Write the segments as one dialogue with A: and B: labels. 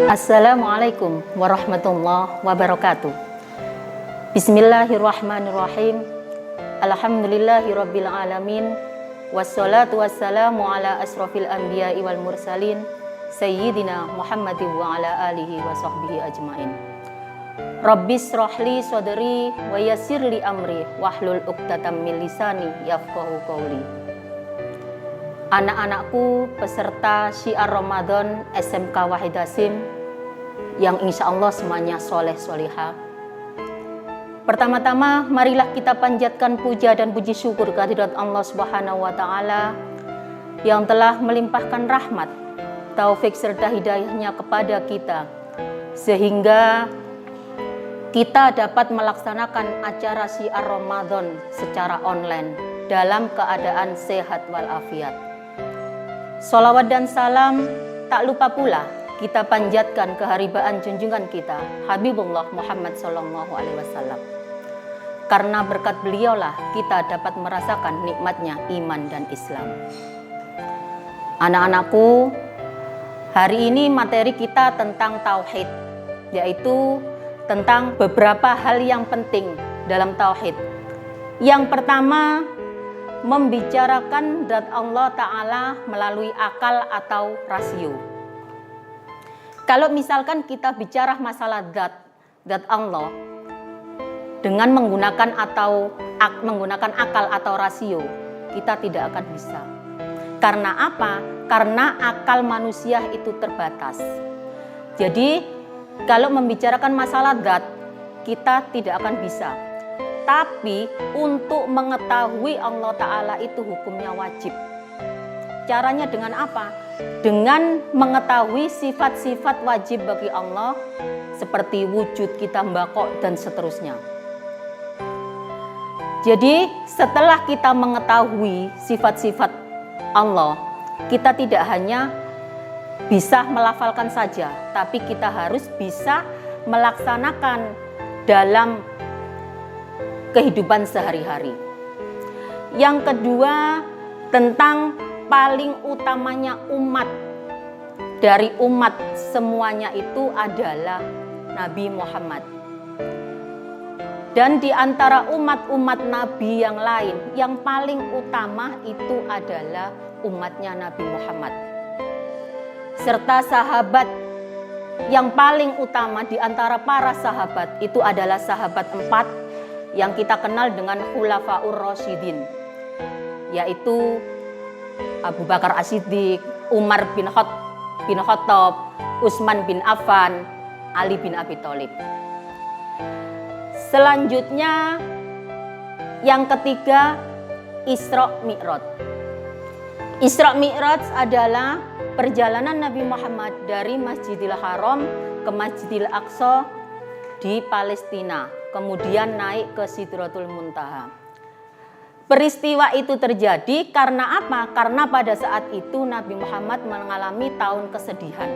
A: Assalamualaikum warahmatullahi wabarakatuh. Bismillahirrahmanirrahim. Alhamdulillahirabbil alamin. Wassalatu wassalamu ala asrofil anbiya'i wal mursalin sayyidina Muhammadin wa ala alihi wa sahbihi ajmain. Rabbis rohli sodri wa yassirli amri wahlul uqdatam min lisani yafqahu qawli. Anak-anakku peserta syiar Ramadan SMK Wahid Hasim yang insya Allah semuanya soleh solihah. Pertama-tama marilah kita panjatkan puja dan puji syukur kehadirat Allah Subhanahu wa Ta'ala yang telah melimpahkan rahmat, taufik serta hidayahnya kepada kita sehingga kita dapat melaksanakan acara syiar Ramadan secara online dalam keadaan sehat walafiat. Sholawat dan salam tak lupa pula kita panjatkan keharibaan junjungan kita Habibullah Muhammad SAW. Karena berkat beliaulah kita dapat merasakan nikmatnya iman dan Islam. Anak-anakku, hari ini materi kita tentang tauhid, yaitu tentang beberapa hal yang penting dalam tauhid. Yang pertama, membicarakan zat Allah Ta'ala melalui akal atau rasio. Kalau misalkan kita bicara masalah zat Allah dengan menggunakan akal atau rasio, kita tidak akan bisa. Karena apa? Karena akal manusia itu terbatas. Jadi kalau membicarakan masalah zat, kita tidak akan bisa. Tapi untuk mengetahui Allah Ta'ala itu hukumnya wajib. Caranya dengan apa? Dengan mengetahui sifat-sifat wajib bagi Allah seperti wujud, kita, baqo, dan seterusnya. Jadi setelah kita mengetahui sifat-sifat Allah, kita tidak hanya bisa melafalkan saja, tapi kita harus bisa melaksanakan dalam kehidupan sehari-hari. Yang kedua, tentang paling utamanya umat. Dari umat semuanya itu adalah Nabi Muhammad. Dan di antara umat-umat Nabi yang lain, yang paling utama itu adalah umatnya Nabi Muhammad. Serta sahabat yang paling utama di antara para sahabat itu adalah sahabat 4 yang kita kenal dengan Khulafaur Rasyidin, yaitu Abu Bakar As-Siddiq, Umar bin Khattab, Utsman bin Affan, Ali bin Abi Thalib. Selanjutnya yang ketiga, Isra Mi'raj. Isra Mi'raj adalah perjalanan Nabi Muhammad dari Masjidil Haram ke Masjidil Aqsa di Palestina, kemudian naik ke Sidratul Muntaha. Peristiwa itu terjadi karena apa? Karena pada saat itu Nabi Muhammad mengalami tahun kesedihan.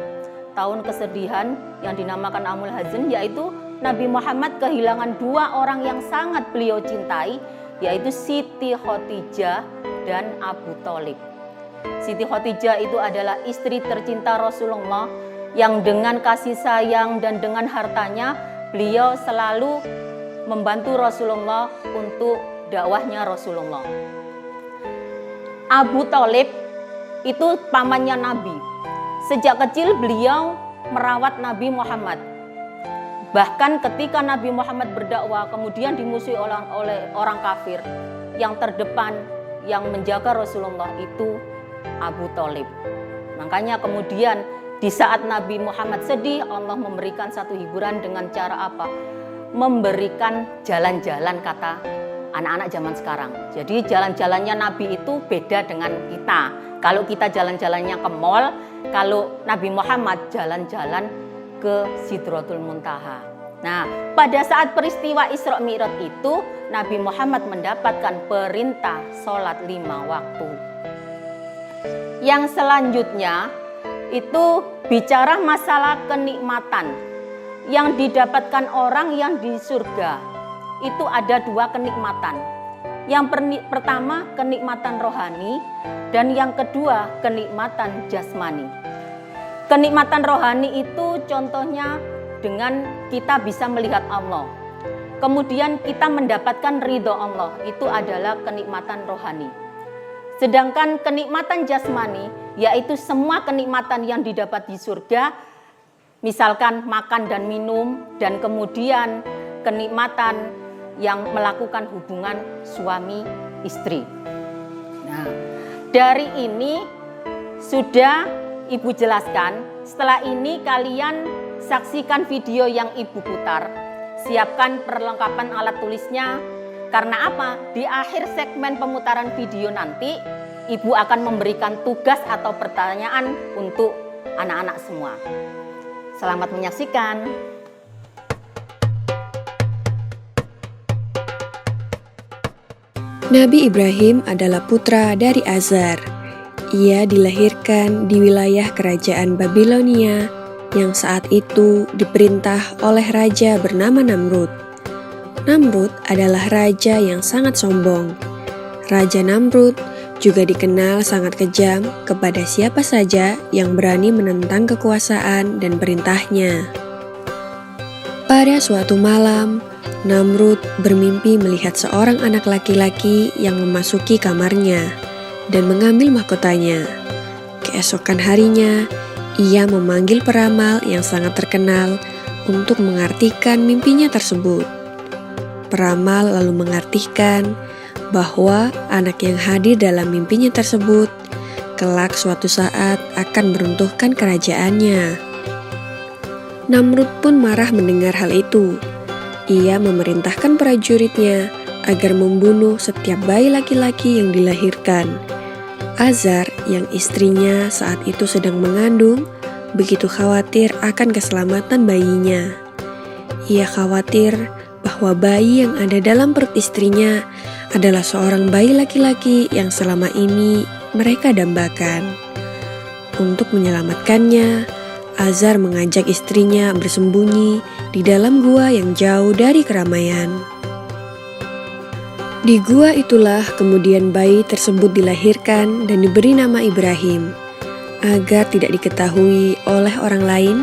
A: Tahun kesedihan yang dinamakan Amul Hazn, yaitu Nabi Muhammad kehilangan 2 orang yang sangat beliau cintai, yaitu Siti Khadijah dan Abu Thalib. Siti Khadijah itu adalah istri tercinta Rasulullah yang dengan kasih sayang dan dengan hartanya beliau selalu membantu Rasulullah untuk dakwahnya Rasulullah. Abu Thalib itu pamannya Nabi. Sejak kecil beliau merawat Nabi Muhammad. Bahkan ketika Nabi Muhammad berdakwah kemudian dimusuhi oleh orang kafir, yang terdepan yang menjaga Rasulullah itu Abu Thalib. Makanya kemudian di saat Nabi Muhammad sedih, Allah memberikan satu hiburan dengan cara apa? Memberikan jalan-jalan, kata anak-anak zaman sekarang. Jadi jalan-jalannya Nabi itu beda dengan kita. Kalau kita jalan-jalannya ke mall, kalau Nabi Muhammad jalan-jalan ke Sidratul Muntaha. Nah, pada saat peristiwa Isra Mi'raj itu, Nabi Muhammad mendapatkan perintah sholat 5 waktu. Yang selanjutnya itu bicara masalah kenikmatan yang didapatkan orang yang di surga. Itu ada 2 kenikmatan. Yang pertama kenikmatan rohani dan yang kedua kenikmatan jasmani. Kenikmatan rohani itu contohnya dengan kita bisa melihat Allah. Kemudian kita mendapatkan ridho Allah, itu adalah kenikmatan rohani. Sedangkan kenikmatan jasmani, yaitu semua kenikmatan yang didapat di surga, misalkan makan dan minum, dan kemudian kenikmatan yang melakukan hubungan suami istri. Nah, dari ini sudah Ibu jelaskan. Setelah ini kalian saksikan video yang Ibu putar. Siapkan perlengkapan alat tulisnya. Karena apa? Di akhir segmen pemutaran video nanti, Ibu akan memberikan tugas atau pertanyaan untuk anak-anak semua. Selamat menyaksikan.
B: Nabi Ibrahim adalah putra dari Azar. Ia dilahirkan di wilayah kerajaan Babilonia yang saat itu diperintah oleh raja bernama Namrud. Namrud adalah raja yang sangat sombong. Raja Namrud juga dikenal sangat kejam kepada siapa saja yang berani menentang kekuasaan dan perintahnya. Pada suatu malam, Namrud bermimpi melihat seorang anak laki-laki yang memasuki kamarnya dan mengambil mahkotanya. Keesokan harinya, ia memanggil peramal yang sangat terkenal untuk mengartikan mimpinya tersebut. Peramal lalu mengartikan bahwa anak yang hadir dalam mimpinya tersebut kelak suatu saat akan meruntuhkan kerajaannya. Namrud pun marah mendengar hal itu. Ia memerintahkan prajuritnya agar membunuh setiap bayi laki-laki yang dilahirkan. Azar yang istrinya saat itu sedang mengandung begitu khawatir akan keselamatan bayinya. Ia khawatir bahwa bayi yang ada dalam perut istrinya adalah seorang bayi laki-laki yang selama ini mereka dambakan. Untuk menyelamatkannya, Azar mengajak istrinya bersembunyi di dalam gua yang jauh dari keramaian. Di gua itulah kemudian bayi tersebut dilahirkan dan diberi nama Ibrahim. Agar tidak diketahui oleh orang lain,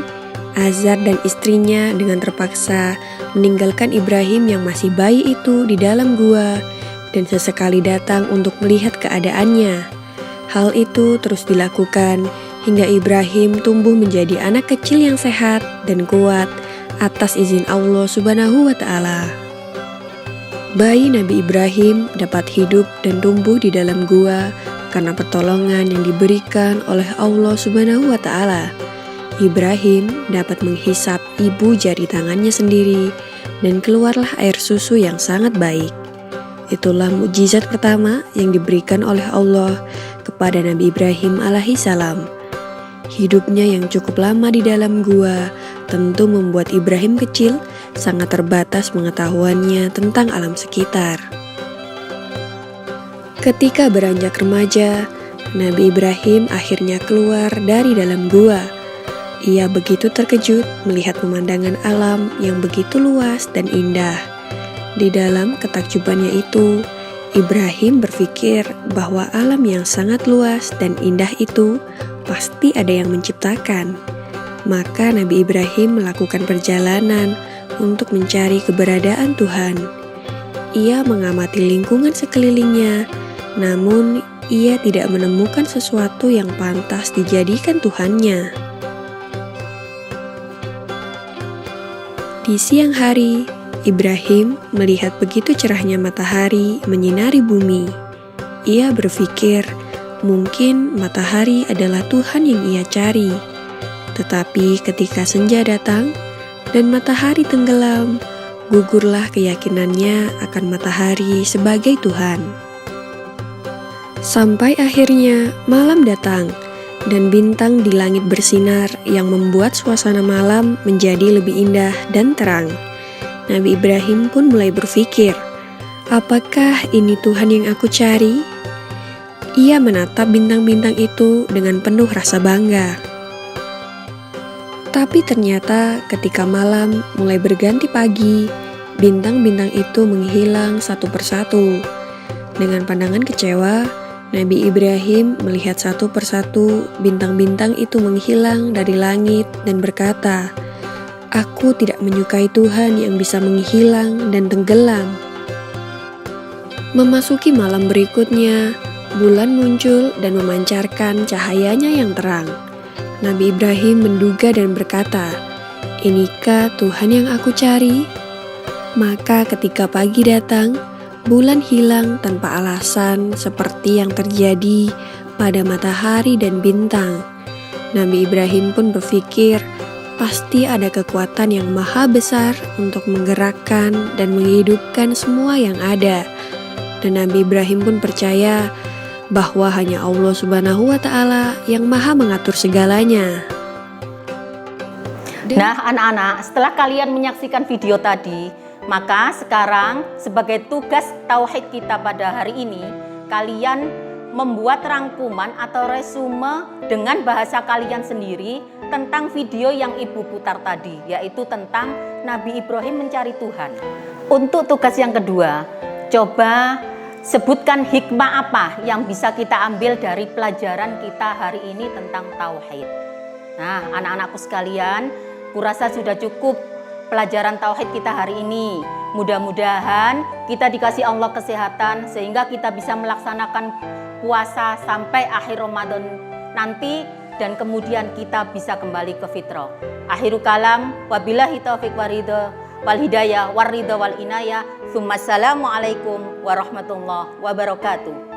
B: Azar dan istrinya dengan terpaksa meninggalkan Ibrahim yang masih bayi itu di dalam gua dan sesekali datang untuk melihat keadaannya. Hal itu terus dilakukan hingga Ibrahim tumbuh menjadi anak kecil yang sehat dan kuat atas izin Allah Subhanahu wa Ta'ala. Bayi Nabi Ibrahim dapat hidup dan tumbuh di dalam gua karena pertolongan yang diberikan oleh Allah Subhanahu wa Ta'ala. Ibrahim dapat menghisap ibu jari tangannya sendiri dan keluarlah air susu yang sangat baik. Itulah mukjizat pertama yang diberikan oleh Allah kepada Nabi Ibrahim alaihissalam. Hidupnya yang cukup lama di dalam gua tentu membuat Ibrahim kecil sangat terbatas pengetahuannya tentang alam sekitar. Ketika beranjak remaja, Nabi Ibrahim akhirnya keluar dari dalam gua. Ia begitu terkejut melihat pemandangan alam yang begitu luas dan indah. Di dalam ketakjubannya itu, Ibrahim berpikir bahwa alam yang sangat luas dan indah itu pasti ada yang menciptakan. Maka Nabi Ibrahim melakukan perjalanan untuk mencari keberadaan Tuhan. Ia mengamati lingkungan sekelilingnya, namun ia tidak menemukan sesuatu yang pantas dijadikan Tuhannya. Di siang hari, Ibrahim melihat begitu cerahnya matahari menyinari bumi. Ia berpikir, mungkin matahari adalah Tuhan yang ia cari. Tetapi ketika senja datang dan matahari tenggelam, gugurlah keyakinannya akan matahari sebagai Tuhan. Sampai akhirnya malam datang dan bintang di langit bersinar yang membuat suasana malam menjadi lebih indah dan terang. Nabi Ibrahim pun mulai berpikir, apakah ini Tuhan yang aku cari? Ia menatap bintang-bintang itu dengan penuh rasa bangga. Tapi ternyata ketika malam mulai berganti pagi, bintang-bintang itu menghilang satu persatu. Dengan pandangan kecewa, Nabi Ibrahim melihat satu persatu bintang-bintang itu menghilang dari langit dan berkata, "Aku tidak menyukai Tuhan yang bisa menghilang dan tenggelam." Memasuki malam berikutnya, bulan muncul dan memancarkan cahayanya yang terang. Nabi Ibrahim menduga dan berkata, "Inikah Tuhan yang aku cari?" Maka ketika pagi datang, bulan hilang tanpa alasan seperti yang terjadi pada matahari dan bintang. Nabi Ibrahim pun berpikir, pasti ada kekuatan yang maha besar untuk menggerakkan dan menghidupkan semua yang ada. Dan Nabi Ibrahim pun percaya bahwa hanya Allah Subhanahu wa Ta'ala yang maha mengatur segalanya.
A: Nah, anak-anak, setelah kalian menyaksikan video tadi, maka sekarang sebagai tugas tauhid kita pada hari ini, kalian membuat rangkuman atau resume dengan bahasa kalian sendiri tentang video yang Ibu putar tadi, yaitu tentang Nabi Ibrahim mencari Tuhan. Untuk tugas yang kedua, coba sebutkan hikmah apa yang bisa kita ambil dari pelajaran kita hari ini tentang tauhid. Nah, anak-anakku sekalian, kurasa sudah cukup pelajaran tauhid kita hari ini. Mudah-mudahan kita dikasih Allah kesehatan sehingga kita bisa melaksanakan puasa sampai akhir Ramadan nanti dan kemudian kita bisa kembali ke fitrah. Akhirul kalam, wabillahi taufiq wal hidayah war ridha wal inayah. Assalamualaikum warahmatullahi wabarakatuh.